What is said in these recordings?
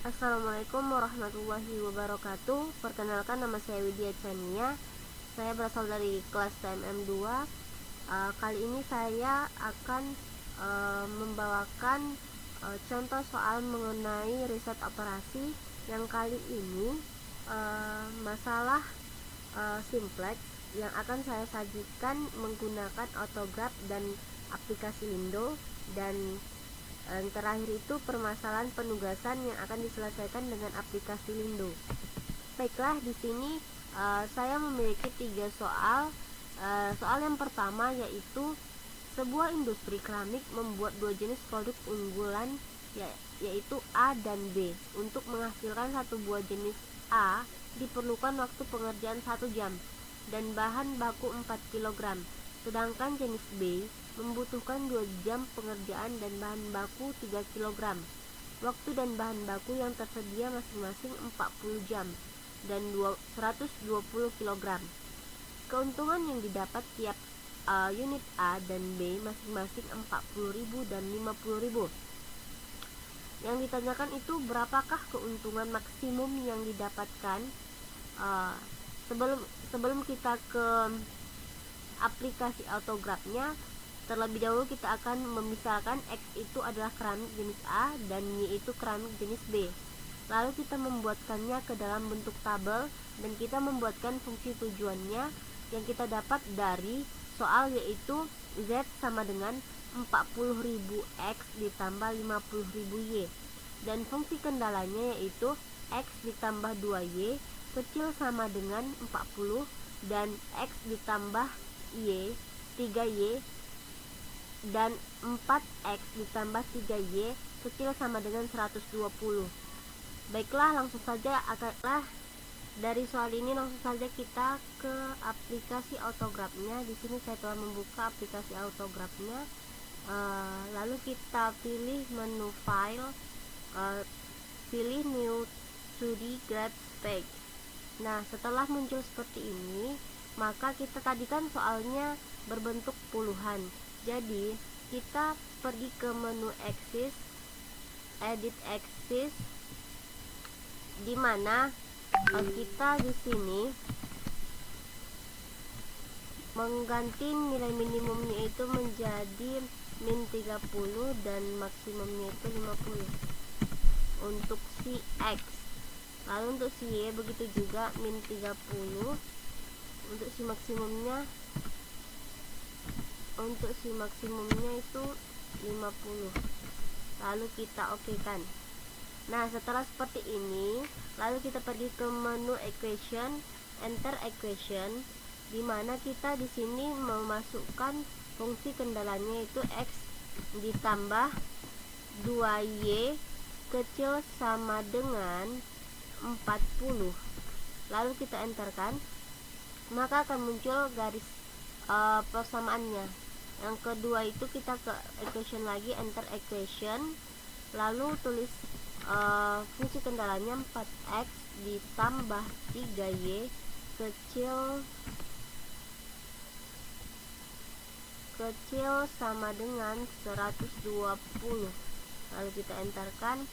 Assalamualaikum warahmatullahi wabarakatuh. Perkenalkan, nama saya Widya Chania. Saya berasal dari kelas TMM2. Kali ini saya akan membawakan contoh soal mengenai riset operasi. Yang kali ini masalah simplex yang akan saya sajikan menggunakan autograph dan aplikasi Lindo, dan yang terakhir itu permasalahan penugasan yang akan diselesaikan dengan aplikasi Lindo. Baiklah, di sini saya memiliki 3 soal. Soal yang pertama yaitu sebuah industri keramik membuat 2 jenis produk unggulan yaitu A dan B. Untuk menghasilkan satu buah jenis A diperlukan waktu pengerjaan 1 jam dan bahan baku 4 kg. Sedangkan jenis B membutuhkan 2 jam pengerjaan dan bahan baku 3 kg. Waktu dan bahan baku yang tersedia masing-masing 40 jam dan 120 kg. Keuntungan yang didapat tiap unit A dan B masing-masing 40.000 dan 50.000. Yang ditanyakan itu berapakah keuntungan maksimum yang didapatkan. Sebelum kita ke aplikasi autograph-nya, terlebih dahulu kita akan memisahkan X itu adalah keramik jenis A dan Y itu keramik jenis B. Lalu kita membuatkannya ke dalam bentuk tabel dan kita membuatkan fungsi tujuannya yang kita dapat dari soal, yaitu Z sama dengan 40.000 X ditambah 50.000 Y, dan fungsi kendalanya yaitu X ditambah 2Y kecil sama dengan 40 dan X ditambah Y 3Y dan 4X ditambah 3Y kecil sama dengan 120. Baiklah, langsung saja dari soal ini langsung saja kita ke aplikasi autograph-nya. Di sini saya telah membuka aplikasi autograph-nya. Lalu kita pilih menu file, pilih new 2D graph page. Nah, setelah muncul seperti ini, maka kita tadi kan soalnya berbentuk puluhan. Jadi kita pergi ke menu axis, edit axis, di mana kita di sini mengganti nilai minimumnya itu menjadi min 30 dan maksimumnya itu 50 untuk si X. Lalu untuk si Y begitu juga, min 30. Untuk si maksimumnya itu 50. Lalu kita okekan. Nah, setelah seperti ini, lalu kita pergi ke menu equation, enter equation, di mana kita di sini memasukkan fungsi kendalanya yaitu X ditambah 2Y kecil sama dengan 40. Lalu kita enterkan, maka akan muncul garis persamaannya. Yang kedua itu kita ke equation lagi, enter equation, lalu tulis fungsi kendalanya 4X ditambah 3Y kecil sama dengan 120. Lalu kita enterkan,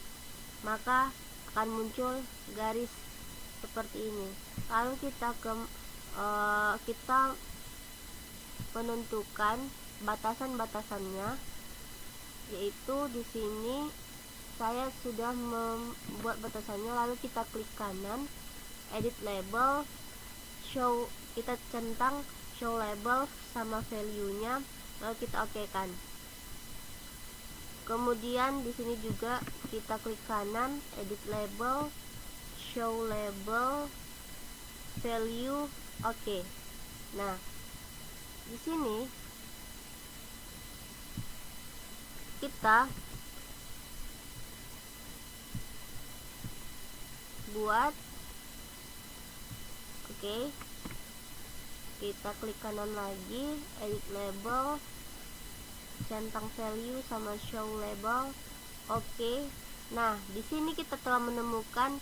maka akan muncul garis seperti ini. Lalu kita menentukan batasan-batasannya, yaitu di sini saya sudah membuat batasannya. Lalu kita klik kanan, edit label, show, kita centang show label sama value-nya, lalu kita okekan. Kemudian di sini juga kita klik kanan, edit label, show label, value, oke. Nah, di sini kita buat kita klik kanan lagi, edit label, centang value sama show label, oke. Nah, di sini kita telah menemukan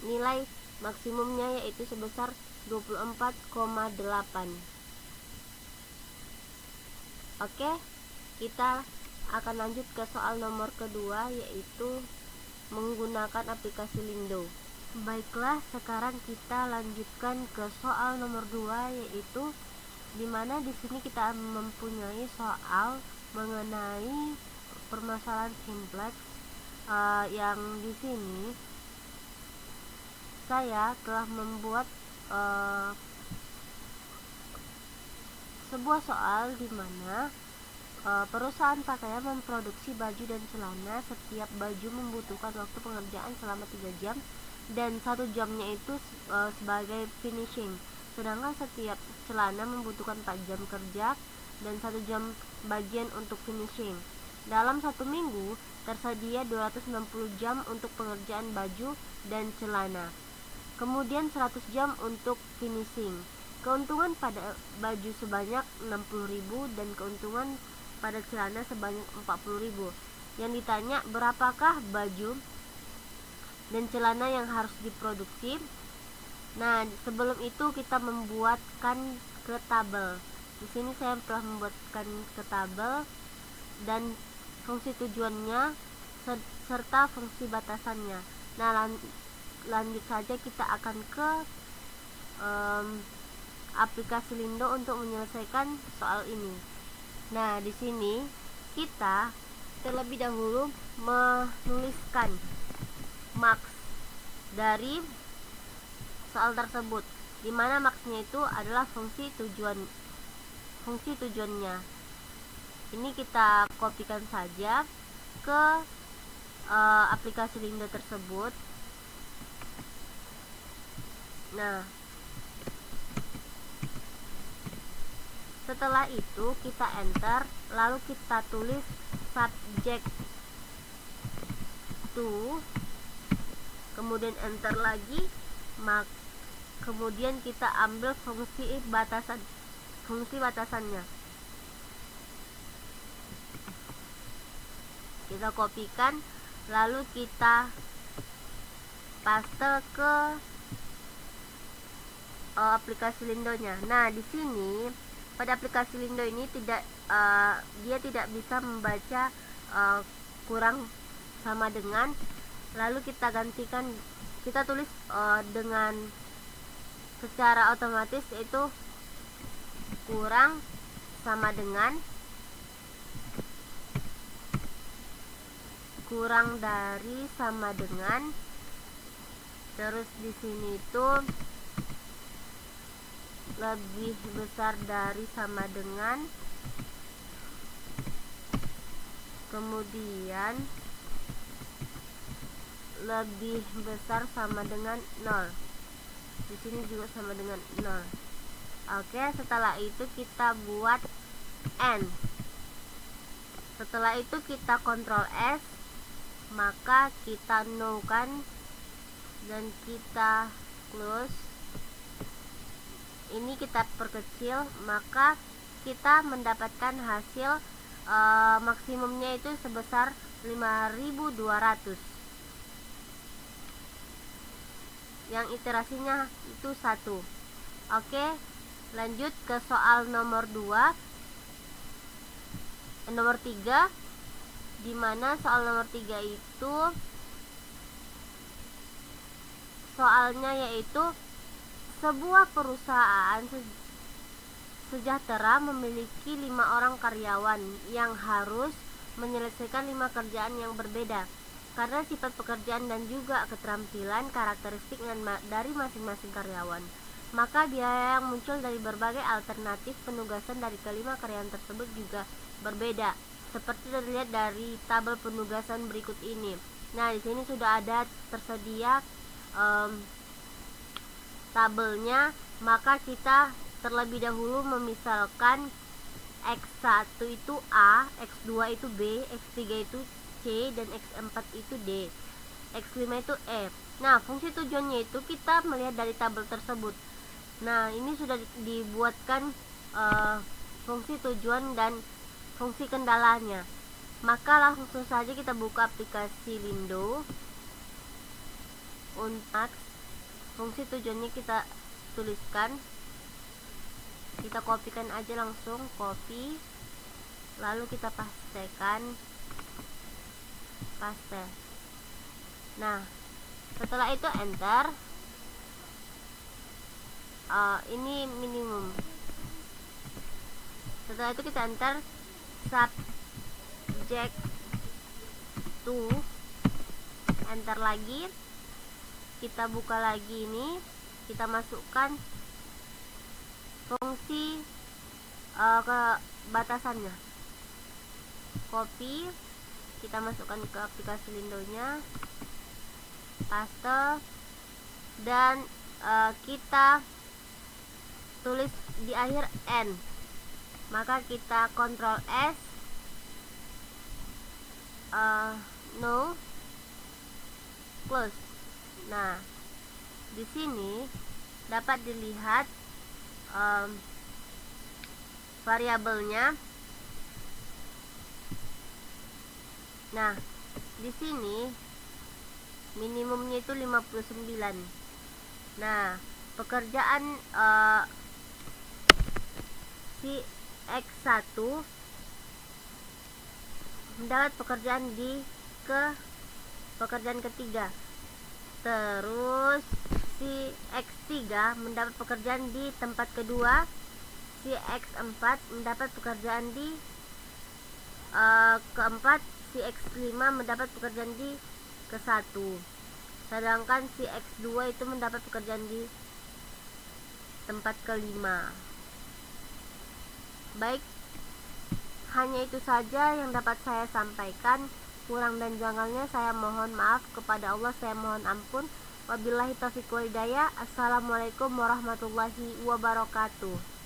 nilai maksimumnya yaitu sebesar 24,8. Oke, kita akan lanjut ke soal nomor kedua, yaitu menggunakan aplikasi Lindo. Baiklah, sekarang kita lanjutkan ke soal nomor 2, yaitu dimana di sini kita mempunyai soal mengenai permasalahan simplex. Yang di sini saya telah membuat sebuah soal di mana perusahaan pakaian memproduksi baju dan celana. Setiap baju membutuhkan waktu pengerjaan selama 3 jam dan 1 jamnya itu sebagai finishing, sedangkan setiap celana membutuhkan 4 jam kerja dan 1 jam bagian untuk finishing. Dalam 1 minggu tersedia 260 jam untuk pengerjaan baju dan celana, kemudian 100 jam untuk finishing. Keuntungan pada baju sebanyak 60.000 dan keuntungan pada celana sebanyak 40.000. Yang ditanya, berapakah baju dan celana yang harus diproduksi? Nah, sebelum itu kita membuatkan ke tabel. Di sini saya telah membuatkan ke tabel dan fungsi tujuannya serta fungsi batasannya. Nah, lanjut saja kita akan ke aplikasi Lindo untuk menyelesaikan soal ini. Nah, di sini kita terlebih dahulu menuliskan max dari soal tersebut, di mana maxnya itu adalah fungsi tujuannya. Ini kita kopikan saja ke aplikasi Lindo tersebut. Nah, setelah itu kita enter, lalu kita tulis subject to, kemudian enter lagi, kemudian kita ambil fungsi batasannya. Kita kopikan, lalu kita paste ke aplikasi Lindonya. Nah, di sini pada aplikasi Lindo ini dia tidak bisa membaca kurang sama dengan, lalu kita gantikan, kita tulis dengan secara otomatis, yaitu kurang sama dengan, kurang dari sama dengan, terus di sini itu lebih besar dari sama dengan, kemudian lebih besar sama dengan 0. Di sini juga sama dengan 0. Oke, setelah itu kita buat N. Setelah itu kita Ctrl S, maka kita no kan, dan kita close. Ini kita perkecil, maka kita mendapatkan hasil maksimumnya itu sebesar 5.200, yang iterasinya itu 1. Oke, lanjut ke soal nomor 3, di mana soal nomor 3 itu soalnya yaitu sebuah perusahaan sejahtera memiliki 5 orang karyawan yang harus menyelesaikan 5 kerjaan yang berbeda. Karena sifat pekerjaan dan juga keterampilan karakteristik dari masing-masing karyawan, maka biaya yang muncul dari berbagai alternatif penugasan dari kelima karyawan tersebut juga berbeda, seperti terlihat dari tabel penugasan berikut ini. Nah, di sini sudah ada tersedia tabelnya, maka kita terlebih dahulu memisalkan X1 itu A, X2 itu B, X3 itu C, dan X4 itu D, X5 itu E. Nah, fungsi tujuannya itu kita melihat dari tabel tersebut. Nah, ini sudah dibuatkan fungsi tujuan dan fungsi kendalanya. Maka langsung saja kita buka aplikasi Lindo. Untuk fungsi tujuannya kita tuliskan, kita kopikan aja langsung, copy, lalu kita paste. Nah, setelah itu enter. Ini minimum. Setelah itu kita enter subject to, enter lagi, kita buka lagi ini, kita masukkan fungsi ke batasannya, copy, kita masukkan ke aplikasi Lindo-nya, paste, dan kita tulis di akhir n, maka kita Ctrl S, no, close. Nah, di sini dapat dilihat variabelnya. Nah, di sini minimumnya itu 59. Nah, pekerjaan si X1 mendapat pekerjaan di pekerjaan ketiga. Terus si X3 mendapat pekerjaan di tempat kedua. Si X4 mendapat pekerjaan di keempat. Si X5 mendapat pekerjaan di ke-1. Sedangkan si X2 itu mendapat pekerjaan di tempat kelima. Baik, hanya itu saja yang dapat saya sampaikan. Kurang dan janggalnya saya mohon maaf, kepada Allah saya mohon ampun. Wabillahi taufiq wal hidayah. Assalamualaikum warahmatullahi wabarakatuh.